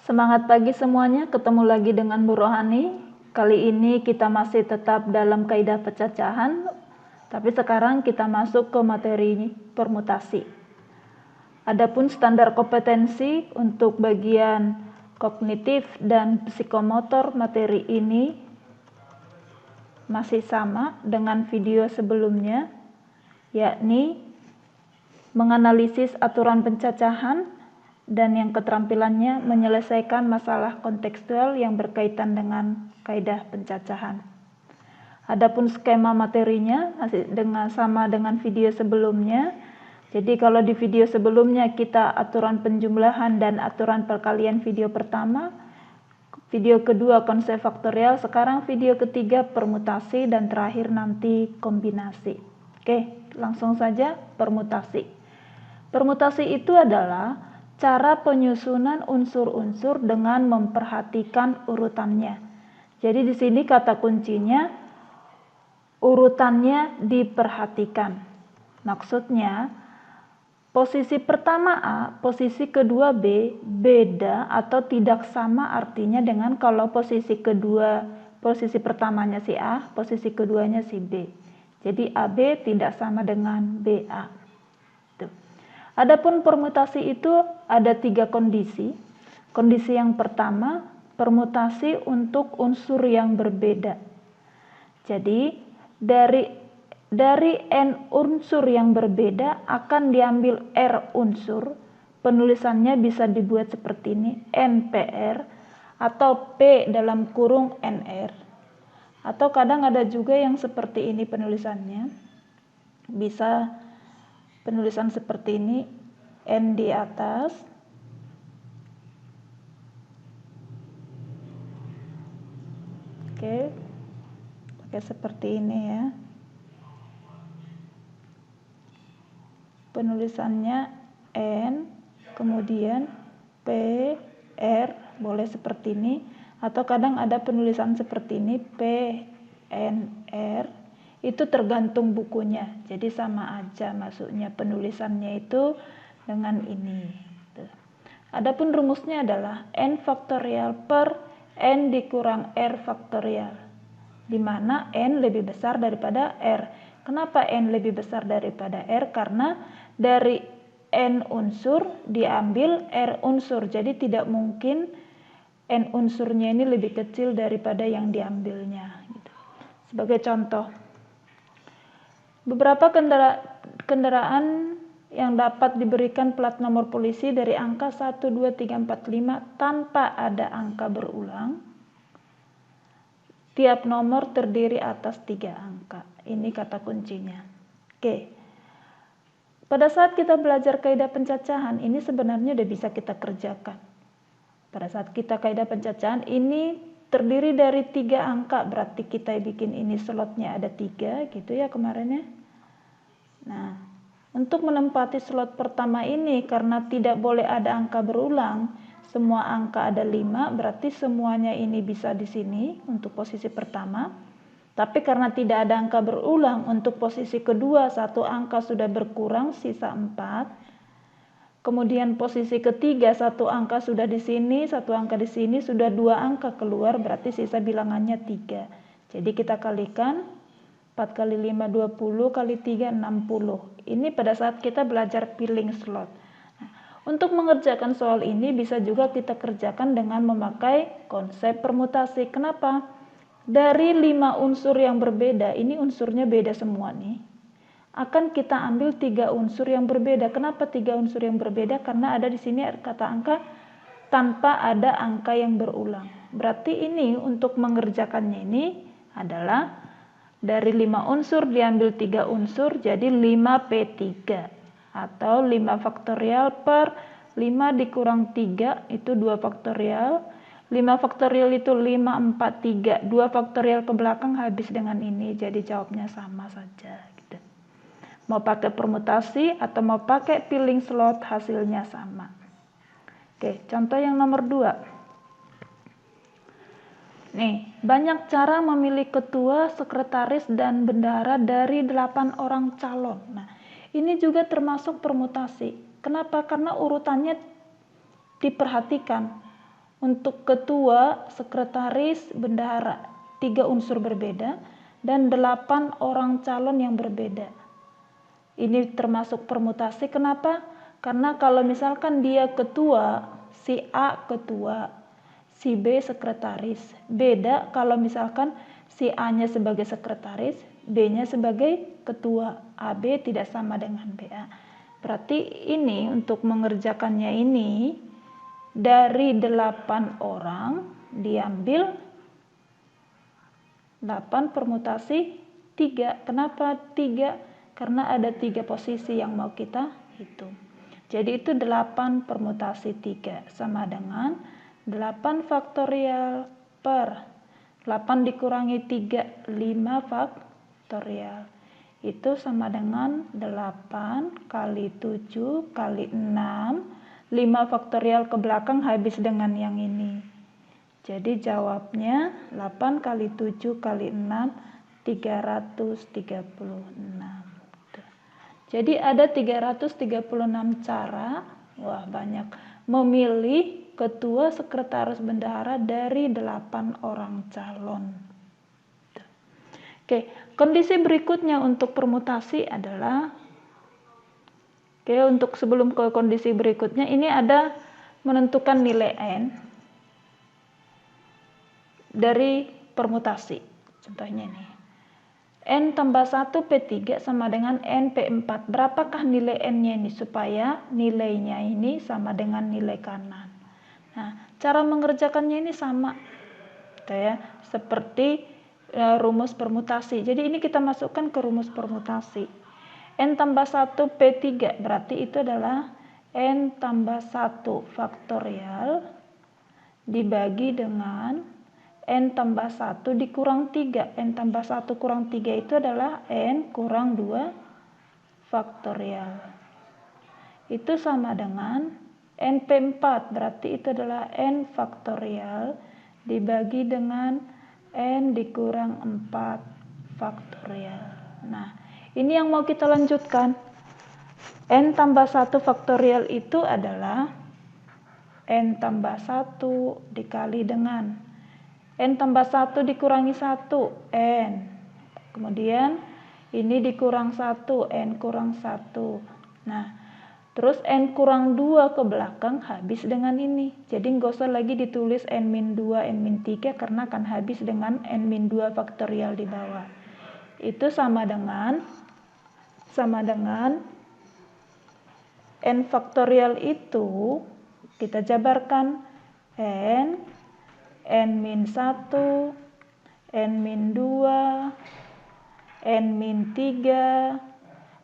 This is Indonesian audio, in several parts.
Semangat pagi semuanya, ketemu lagi dengan Bu Rohani. Kali ini kita masih tetap dalam kaidah pencacahan, tapi sekarang kita masuk ke materi permutasi. Adapun standar kompetensi untuk bagian kognitif dan psikomotor materi ini masih sama dengan video sebelumnya, yakni menganalisis aturan pencacahan dan yang keterampilannya menyelesaikan masalah kontekstual yang berkaitan dengan kaidah pencacahan. Adapun skema materinya masih sama dengan video sebelumnya. Jadi kalau di video sebelumnya kita aturan penjumlahan dan aturan perkalian video pertama, video kedua konsep faktorial, sekarang video ketiga permutasi, dan terakhir nanti kombinasi. Oke, langsung saja permutasi. Permutasi itu adalah cara penyusunan unsur-unsur dengan memperhatikan urutannya. Jadi di sini kata kuncinya urutannya diperhatikan. Maksudnya posisi pertama A, posisi kedua B beda atau tidak sama artinya dengan kalau posisi pertamanya si A, posisi keduanya si B. Jadi AB tidak sama dengan BA. Adapun permutasi itu ada 3 kondisi. Kondisi yang pertama, permutasi untuk unsur yang berbeda. Jadi dari N unsur yang berbeda akan diambil R unsur. Penulisannya bisa dibuat seperti ini, NPR atau P dalam kurung NR. Atau kadang ada juga yang seperti ini penulisannya. Bisa penulisan seperti ini, N di atas, oke, pakai seperti ini ya. Penulisannya N, kemudian P, R, boleh seperti ini, atau kadang ada penulisan seperti ini, P, N, R. Itu tergantung bukunya, jadi sama aja maksudnya penulisannya itu dengan ini. Adapun rumusnya adalah N faktorial per N dikurang R faktorial, di mana N lebih besar daripada R. Kenapa N lebih besar daripada R? Karena dari N unsur diambil R unsur, jadi tidak mungkin N unsurnya ini lebih kecil daripada yang diambilnya. Sebagai contoh, beberapa kendaraan yang dapat diberikan plat nomor polisi dari angka 1, 2, 3, 4, 5 tanpa ada angka berulang. Tiap nomor terdiri atas 3 angka. Ini kata kuncinya. Oke. Pada saat kita belajar kaidah pencacahan, ini sebenarnya udah bisa kita kerjakan. Pada saat kita kaidah pencacahan, ini terdiri dari 3 angka, berarti kita bikin ini slotnya ada 3 gitu ya kemarin ya. Nah, untuk menempati slot pertama ini karena tidak boleh ada angka berulang, semua angka ada 5, berarti semuanya ini bisa di sini untuk posisi pertama. Tapi karena tidak ada angka berulang, untuk posisi kedua 1 angka sudah berkurang, sisa 4. Kemudian posisi ketiga 1 angka sudah di sini, 1 angka di sini, sudah 2 angka keluar, berarti sisa bilangannya 3. Jadi kita kalikan 4 kali 5 20 kali 3 60. Ini pada saat kita belajar pilling slot. Nah, untuk mengerjakan soal ini bisa juga kita kerjakan dengan memakai konsep permutasi. Kenapa? Dari 5 unsur yang berbeda, ini unsurnya beda semua nih. Akan kita ambil 3 unsur yang berbeda. Kenapa 3 unsur yang berbeda? Karena ada di sini kata angka tanpa ada angka yang berulang. Berarti ini untuk mengerjakannya ini adalah dari 5 unsur diambil 3 unsur, jadi 5P3 atau 5 faktorial per 5 dikurang 3 itu 2 faktorial. 5 faktorial itu 5, 4, 3, 2 faktorial ke belakang habis dengan ini, jadi jawabnya sama saja gitu. Mau pakai permutasi atau mau pakai pilling slot hasilnya sama. Oke, contoh yang nomor 2. Nih, banyak cara memilih ketua, sekretaris, dan bendahara dari 8 orang calon. Nah, ini juga termasuk permutasi. Kenapa? Karena urutannya diperhatikan. untuk ketua, sekretaris, bendahara, 3 unsur berbeda dan 8 orang calon yang berbeda. Ini termasuk permutasi. Kenapa? Karena kalau misalkan dia ketua, si A ketua, si B sekretaris. Beda kalau misalkan si A-nya sebagai sekretaris, B-nya sebagai ketua. AB tidak sama dengan BA. Berarti ini untuk mengerjakannya ini dari 8 orang diambil 8 permutasi 3. Kenapa 3? Karena ada 3 posisi yang mau kita hitung. Jadi itu 8 permutasi 3 sama dengan 8 faktorial per 8 dikurangi 3, 5 faktorial. Itu sama dengan 8 kali 7 kali 6, 5 faktorial ke belakang habis dengan yang ini. Jadi jawabnya 8 kali 7 kali 6, 336. Jadi ada 336 cara, wah banyak, memilih ketua, sekretaris, bendahara dari 8 orang calon. Oke, kondisi berikutnya untuk permutasi adalah, untuk sebelum ke kondisi berikutnya, ini ada menentukan nilai N dari permutasi. Contohnya nih, N tambah 1 P3 sama dengan N P4. Berapakah nilai N-nya ini supaya nilainya ini sama dengan nilai kanan? Nah, cara mengerjakannya ini sama, seperti rumus permutasi. Jadi ini kita masukkan ke rumus permutasi. N tambah 1 P3 berarti itu adalah N tambah 1 faktorial dibagi dengan N tambah 1 dikurang 3. N tambah 1 kurang 3 itu adalah N kurang 2 faktorial. Itu sama dengan NP4 berarti itu adalah N faktorial dibagi dengan N dikurang 4 faktorial. Nah, ini yang mau kita lanjutkan. N tambah 1 faktorial itu adalah N tambah 1 dikali dengan N tambah 1 dikurangi 1, N. Kemudian ini dikurang 1, N kurang 1. Nah, terus N kurang 2 ke belakang habis dengan ini. Jadi nggak usah lagi ditulis N-2, N-3 karena akan habis dengan N-2 faktorial di bawah. Itu sama dengan N faktorial itu kita jabarkan N, N-1, N-2, N-3,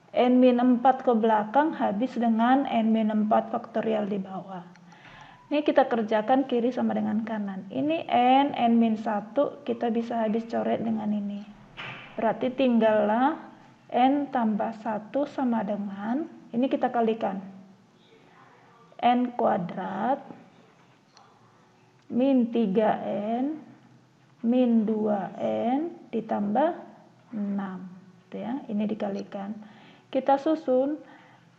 N-4 ke belakang habis dengan N-4 faktorial di bawah. Ini kita kerjakan kiri sama dengan kanan. Ini N, N-1 kita bisa habis coret dengan ini. Berarti tinggallah N tambah 1 sama dengan, ini kita kalikan, N kuadrat min 3N min 2N ditambah 6. Ini dikalikan. Kita susun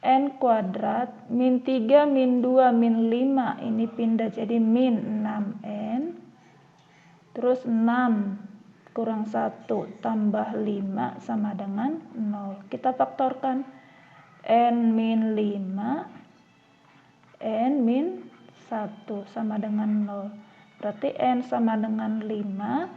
N kuadrat min 3 min 2 min 5 ini pindah jadi min 6N. Terus 6 kurang 1 tambah 5 sama dengan 0. Kita faktorkan N min 5 N min 1 sama dengan 0. Berarti N sama dengan 5,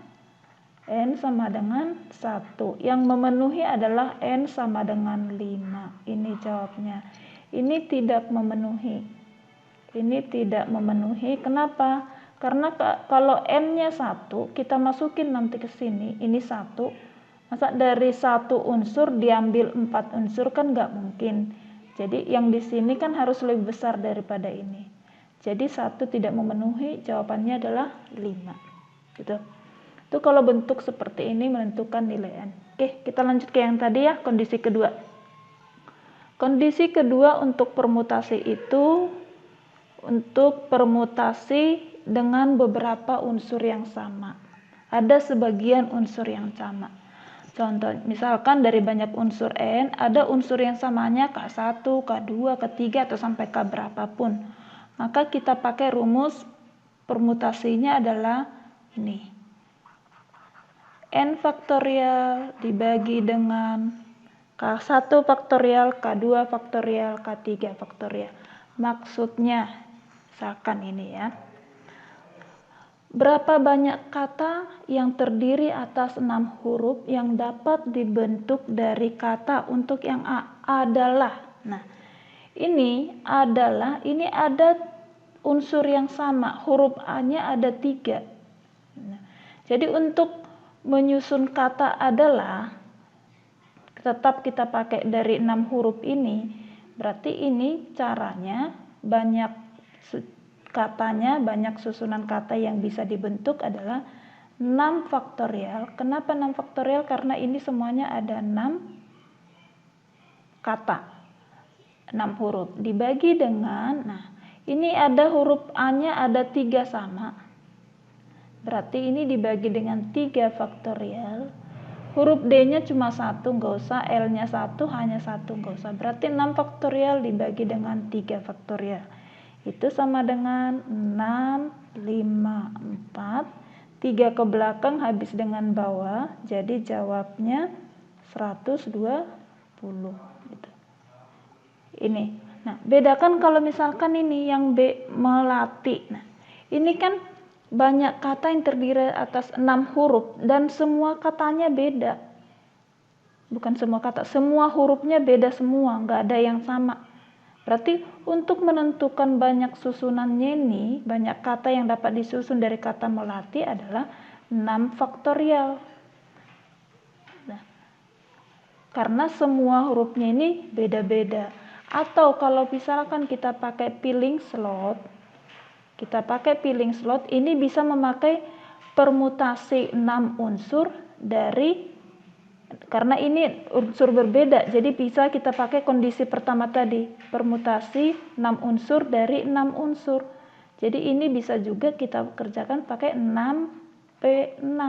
N sama dengan 1. Yang memenuhi adalah N sama dengan 5. Ini jawabnya. Ini tidak memenuhi. Kenapa? Karena kalau N-nya 1, kita masukin nanti ke sini, ini 1. Masa dari 1 unsur diambil 4 unsur kan nggak mungkin. Jadi yang di sini kan harus lebih besar daripada ini. Jadi 1 tidak memenuhi, jawabannya adalah 5. Gitu. Itu kalau bentuk seperti ini menentukan nilai N. Oke, kita lanjut ke yang tadi ya, kondisi kedua. Kondisi kedua untuk permutasi itu, untuk permutasi dengan beberapa unsur yang sama. Ada sebagian unsur yang sama. Contoh, misalkan dari banyak unsur N, ada unsur yang samanya K1, K2, K3, atau sampai K berapapun. Maka kita pakai rumus permutasinya adalah ini. N faktorial dibagi dengan K1 faktorial, K2 faktorial, K3 faktorial. Maksudnya, misalkan ini ya. Berapa banyak kata yang terdiri atas 6 huruf yang dapat dibentuk dari kata untuk yang A adalah. Nah, ini adalah, ini ada unsur yang sama, huruf A-nya ada 3. Nah, jadi untuk menyusun kata adalah, tetap kita pakai dari 6 huruf ini, berarti ini caranya banyak katanya, banyak susunan kata yang bisa dibentuk adalah 6 faktorial. Kenapa 6 faktorial? Karena ini semuanya ada 6 kata, 6 huruf. Dibagi dengan, nah ini ada huruf A-nya ada 3 sama. Berarti ini dibagi dengan 3 faktorial. Huruf D-nya cuma 1, nggak usah. L-nya 1, hanya 1, nggak usah. Berarti 6 faktorial dibagi dengan 3 faktorial. Itu sama dengan 6, 5, 4. 3 ke belakang habis dengan bawah. Jadi jawabnya 120. Gitu. Ini. Nah, bedakan kalau misalkan ini yang B, melati. Nah, ini kan banyak kata yang terdiri atas 6 huruf dan semua katanya beda. Bukan semua kata, semua hurufnya beda semua, nggak ada yang sama. Berarti untuk menentukan banyak susunannya ini, banyak kata yang dapat disusun dari kata melati adalah 6 faktorial. Nah, karena semua hurufnya ini beda-beda. Atau kalau misalkan kita pakai pilling slot, ini bisa memakai permutasi 6 unsur dari, karena ini unsur berbeda, jadi bisa kita pakai kondisi pertama tadi, permutasi 6 unsur dari 6 unsur. Jadi ini bisa juga kita kerjakan pakai 6P6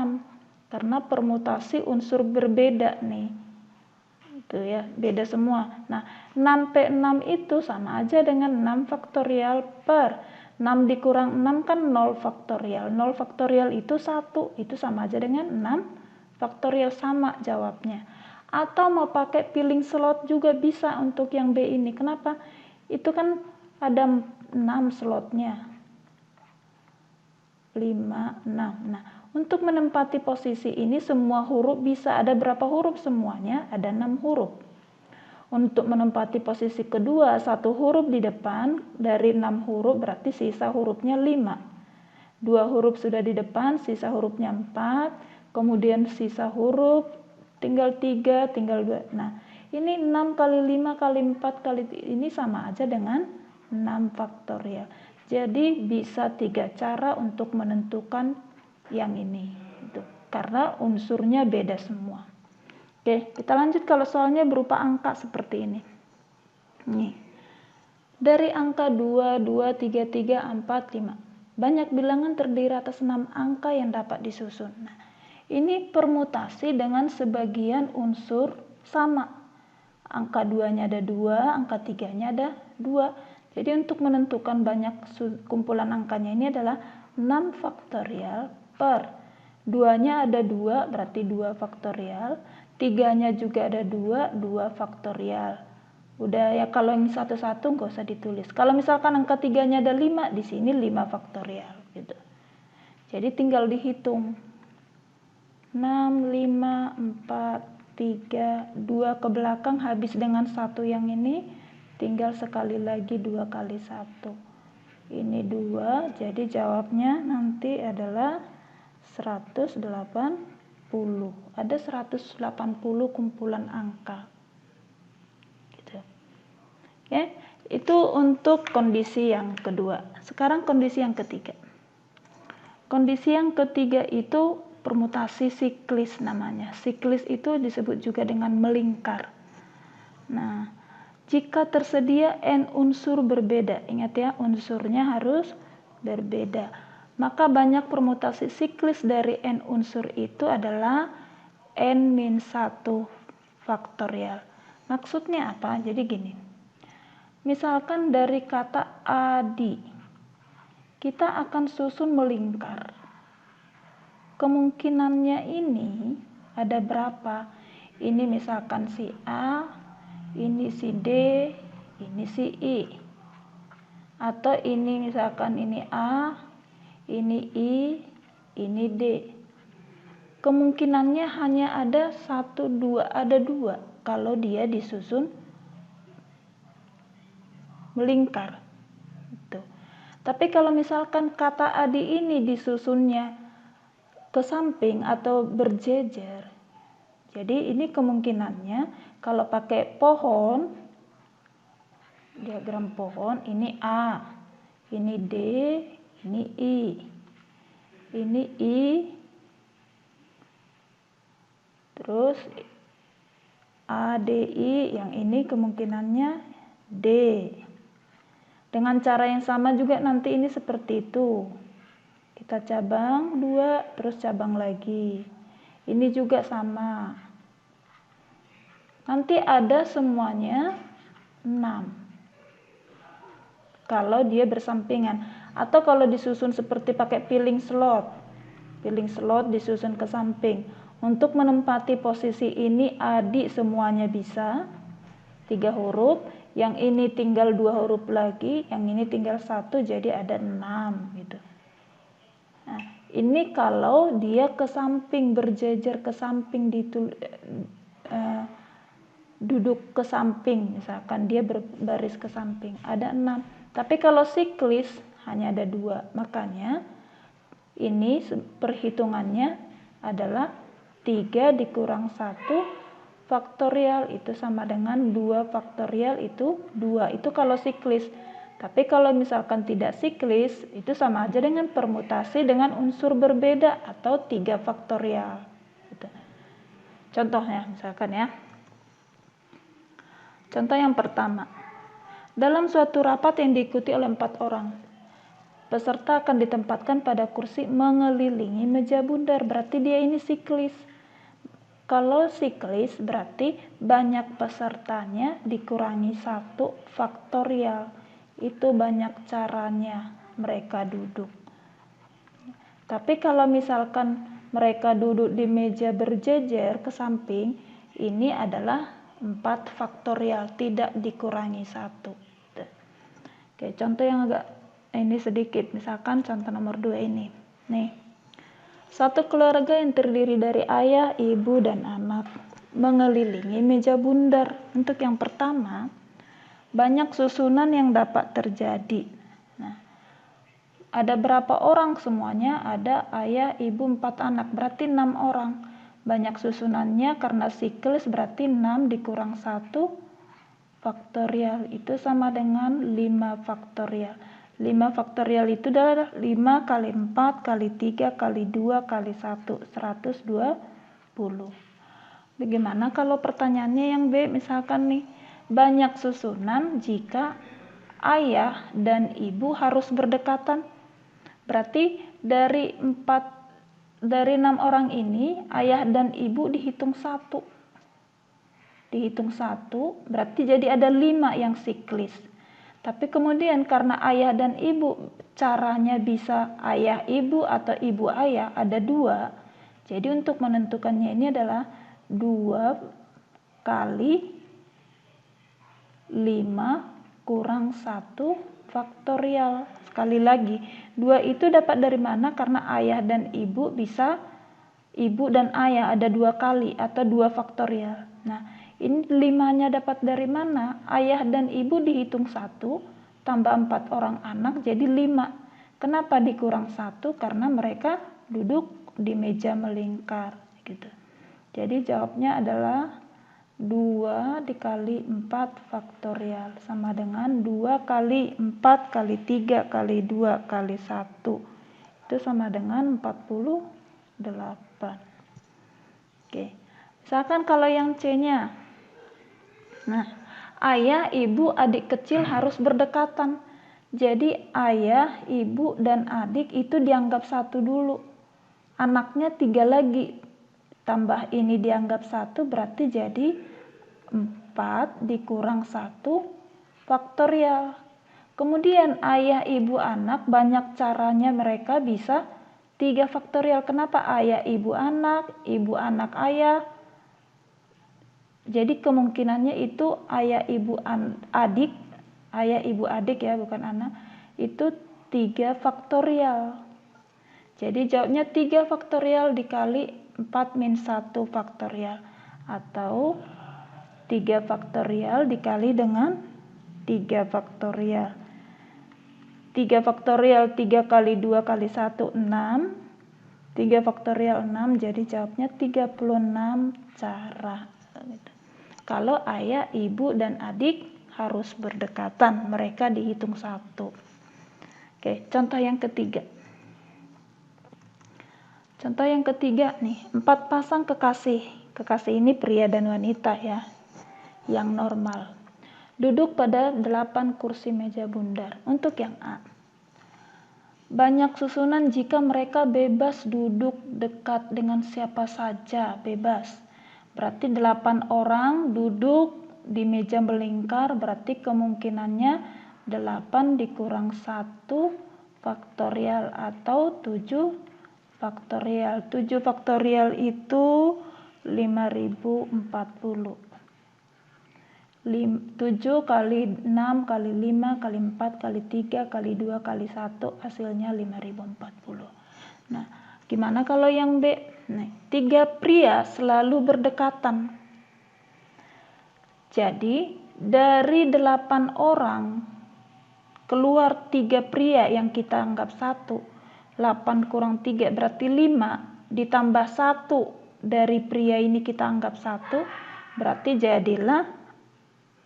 karena permutasi unsur berbeda nih. Itu ya, beda semua. Nah, 6P6 itu sama aja dengan 6 faktorial per 6 dikurang 6 kan 0 faktorial. 0 faktorial itu 1, itu sama aja dengan 6 faktorial, sama jawabnya. Atau mau pakai pilling slot juga bisa untuk yang B ini. Kenapa? Itu kan ada 6 slotnya. 5, 6. Nah, untuk menempati posisi ini semua huruf bisa ada berapa huruf? Semuanya ada 6 huruf. Untuk menempati posisi kedua, 1 huruf di depan dari 6 huruf berarti sisa hurufnya 5. 2 huruf sudah di depan, sisa hurufnya 4. Kemudian sisa huruf tinggal 3, tinggal 2. Nah, ini 6 kali 5 kali 4 kali ini sama aja dengan 6 faktorial. Jadi bisa 3 cara untuk menentukan yang ini. Itu. Karena unsurnya beda semua. Oke, kita lanjut kalau soalnya berupa angka seperti ini. Nih. Dari angka 2, 2, 3, 3, 4, 5. Banyak bilangan terdiri atas 6 angka yang dapat disusun. Nah, ini permutasi dengan sebagian unsur sama. Angka 2-nya ada 2, angka 3-nya ada 2. Jadi untuk menentukan banyak kumpulan angkanya ini adalah 6 faktorial per 2-nya ada 2, berarti 2 faktorial. 3-nya juga ada 2, 2 faktorial. Udah ya, kalau yang satu-satu nggak usah ditulis. Kalau misalkan angka 3-nya ada 5, di sini 5 faktorial gitu. Jadi tinggal dihitung. 6, 5, 4, 3, 2 ke belakang habis dengan 1 yang ini, tinggal sekali lagi 2 kali 1. Ini 2, jadi jawabnya nanti adalah 180. Ada 180 kumpulan angka. Gitu. Ya, itu untuk kondisi yang kedua. Sekarang kondisi yang ketiga. Kondisi yang ketiga itu permutasi siklis namanya. Siklis itu disebut juga dengan melingkar. Nah, jika tersedia n unsur berbeda, ingat ya, unsurnya harus berbeda. Maka banyak permutasi siklis dari n unsur itu adalah n-1 faktorial. Maksudnya apa? Jadi gini. Misalkan dari kata adi, kita akan susun melingkar. Kemungkinannya ini ada berapa? Ini misalkan si A, ini si D, ini si I. Atau ini misalkan ini A, ini I, ini D. Kemungkinannya hanya ada 1, 2, ada 2 kalau dia disusun melingkar. Tapi kalau misalkan kata adi ini disusunnya ke samping atau berjejer, jadi ini kemungkinannya kalau pakai pohon, diagram pohon, ini A, ini D, ini I, ini I, terus A, D, I, yang ini kemungkinannya D. Dengan cara yang sama juga nanti ini seperti itu. Kita cabang 2, terus cabang lagi. Ini juga sama. Nanti ada semuanya 6. Kalau dia bersampingan. Atau kalau disusun seperti pakai piling slot. Piling slot disusun ke samping. Untuk menempati posisi ini adik semuanya bisa. 3 huruf. Yang ini tinggal 2 huruf lagi, yang ini tinggal 1, jadi ada 6 gitu. Nah, ini kalau dia ke samping, berjejer ke samping, duduk ke samping, misalkan dia berbaris ke samping, ada 6. Tapi kalau siklis hanya ada 2, makanya ini perhitungannya adalah 3 dikurang 1 faktorial itu sama dengan 2 faktorial itu 2. Itu kalau siklis. Tapi kalau misalkan tidak siklis, itu sama aja dengan permutasi dengan unsur berbeda atau 3 faktorial. Gitu. Contohnya misalkan ya. Contoh yang pertama. Dalam suatu rapat yang diikuti oleh 4 orang, peserta akan ditempatkan pada kursi mengelilingi meja bundar. Berarti dia ini siklis. Kalau siklis berarti banyak pesertanya dikurangi 1 faktorial. Itu banyak caranya mereka duduk. Tapi kalau misalkan mereka duduk di meja berjejer ke samping, ini adalah 4 faktorial, tidak dikurangi 1. Oke, contoh yang agak ini sedikit, misalkan contoh nomor 2 ini. Nih. Satu keluarga yang terdiri dari ayah, ibu, dan anak mengelilingi meja bundar. Untuk yang pertama, banyak susunan yang dapat terjadi. Nah, ada berapa orang semuanya? Ada ayah, ibu, 4 anak, berarti 6 orang. Banyak susunannya karena siklis berarti 6 dikurang 1 faktorial. Itu sama dengan 5 faktorial. 5 faktorial itu adalah 5 kali 4 kali 3 kali 2 kali 1, 120. Bagaimana kalau pertanyaannya yang B, misalkan nih, banyak susunan jika ayah dan ibu harus berdekatan. Berarti dari 6 orang ini, ayah dan ibu dihitung 1. Dihitung 1, berarti jadi ada 5 yang siklis. Tapi kemudian karena ayah dan ibu caranya bisa ayah ibu atau ibu ayah ada 2. Jadi untuk menentukannya ini adalah 2 kali 5 kurang 1 faktorial. Sekali lagi, 2 itu dapat dari mana? Karena ayah dan ibu bisa ibu dan ayah ada 2 kali atau 2 faktorial. Nah, ini 5-nya dapat dari mana? Ayah dan ibu dihitung 1, tambah 4 orang anak jadi 5. Kenapa dikurang 1? Karena mereka duduk di meja melingkar. Gitu. Jadi jawabnya adalah 2 dikali 4 faktorial. Sama dengan 2 kali 4 kali 3 kali 2 kali 1. Itu sama dengan 48. Oke. Misalkan kalau yang C-nya. Nah, ayah, ibu, adik kecil harus berdekatan. Jadi ayah, ibu, dan adik itu dianggap 1 dulu. Anaknya 3 lagi. Tambah ini dianggap 1 berarti jadi 4 dikurang 1 faktorial. Kemudian ayah, ibu, anak, banyak caranya mereka bisa 3 faktorial. Kenapa ayah, ibu, anak, ayah? Jadi kemungkinannya itu ayah, ibu, adik ya, bukan anak, itu 3 faktorial. Jadi jawabnya 3 faktorial dikali 4 min 1 faktorial, atau 3 faktorial dikali dengan 3 faktorial. 3 faktorial 3 kali 2 kali 1 6. 3 faktorial 6, jadi jawabnya 36 cara. Kalau ayah, ibu, dan adik harus berdekatan, mereka dihitung 1. Oke, contoh yang ketiga. Contoh yang ketiga nih, 4 pasang kekasih. Kekasih ini pria dan wanita ya, yang normal. Duduk pada 8 kursi meja bundar. Untuk yang A, banyak susunan jika mereka bebas duduk dekat dengan siapa saja, bebas. Berarti 8 orang duduk di meja melingkar, berarti kemungkinannya 8 dikurang 1 faktorial atau 7 faktorial. 7 faktorial itu 5040. 7 kali 6 kali 5 kali 4 kali 3 kali 2 kali 1 hasilnya 5040. Nah, gimana kalau yang B? Nah, 3 pria selalu berdekatan. Jadi dari 8 orang keluar 3 pria yang kita anggap 1. 8 kurang 3 berarti 5, ditambah 1 dari pria ini kita anggap 1, berarti jadilah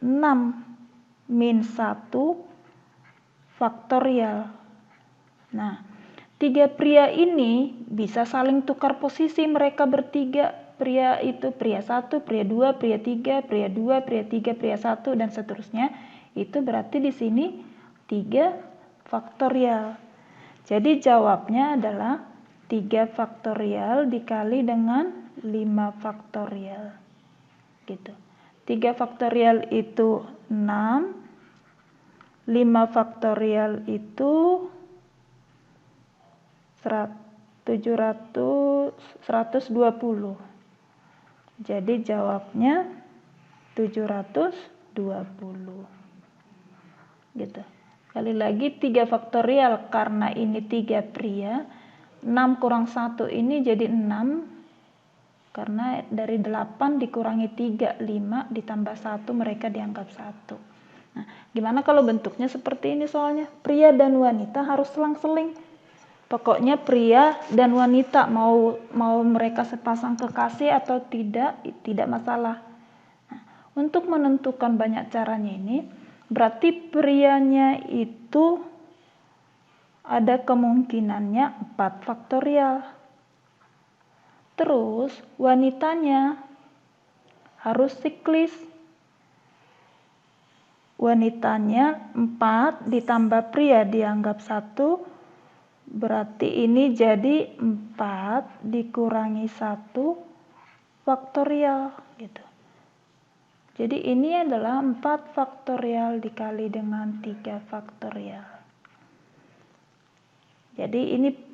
6 min 1 faktorial. Nah, 3 pria ini bisa saling tukar posisi, mereka bertiga. Pria itu pria 1, pria 2, pria 3, pria 2, pria 3, pria 1, dan seterusnya. Itu berarti di sini 3 faktorial. Jadi jawabnya adalah 3 faktorial dikali dengan 5 faktorial. Gitu. 3 faktorial itu 6, 5 faktorial itu 120. Jadi jawabnya 720. Gitu. Sekali lagi 3 faktorial karena ini 3 pria. 6 kurang 1 ini jadi 6. Karena dari 8 dikurangi 3, 5, ditambah 1, mereka dianggap 1. Nah, gimana kalau bentuknya seperti ini soalnya? Pria dan wanita harus selang-seling. Pokoknya pria dan wanita, mau mereka sepasang kekasih atau tidak masalah. Nah, untuk menentukan banyak caranya ini, berarti prianya itu ada kemungkinannya 4 faktorial. Terus wanitanya harus siklis. Wanitanya 4 ditambah pria dianggap 1, berarti ini jadi 4 dikurangi 1 faktorial gitu. Jadi ini adalah 4 faktorial dikali dengan 3 faktorial. Jadi ini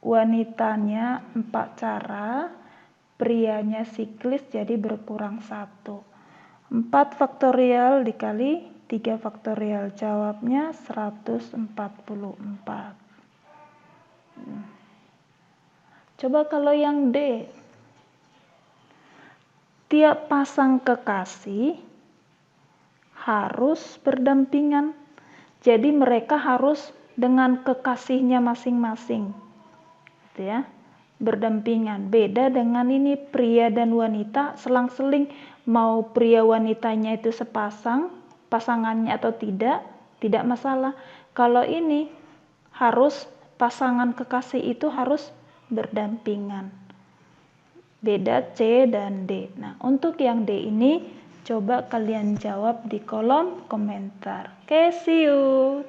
wanitanya 4 cara, prianya siklis jadi berkurang 1. 4 faktorial dikali 3 faktorial, jawabnya 144. Coba kalau yang D, tiap pasang kekasih harus berdampingan. Jadi mereka harus dengan kekasihnya masing-masing. Gitu ya, berdampingan. Beda dengan ini pria dan wanita selang-seling, mau pria wanitanya itu sepasang, pasangannya atau tidak masalah. Kalau ini harus pasangan kekasih itu harus berdampingan. Beda C dan D. Nah, untuk yang D ini coba kalian jawab di kolom komentar. Oke, see you.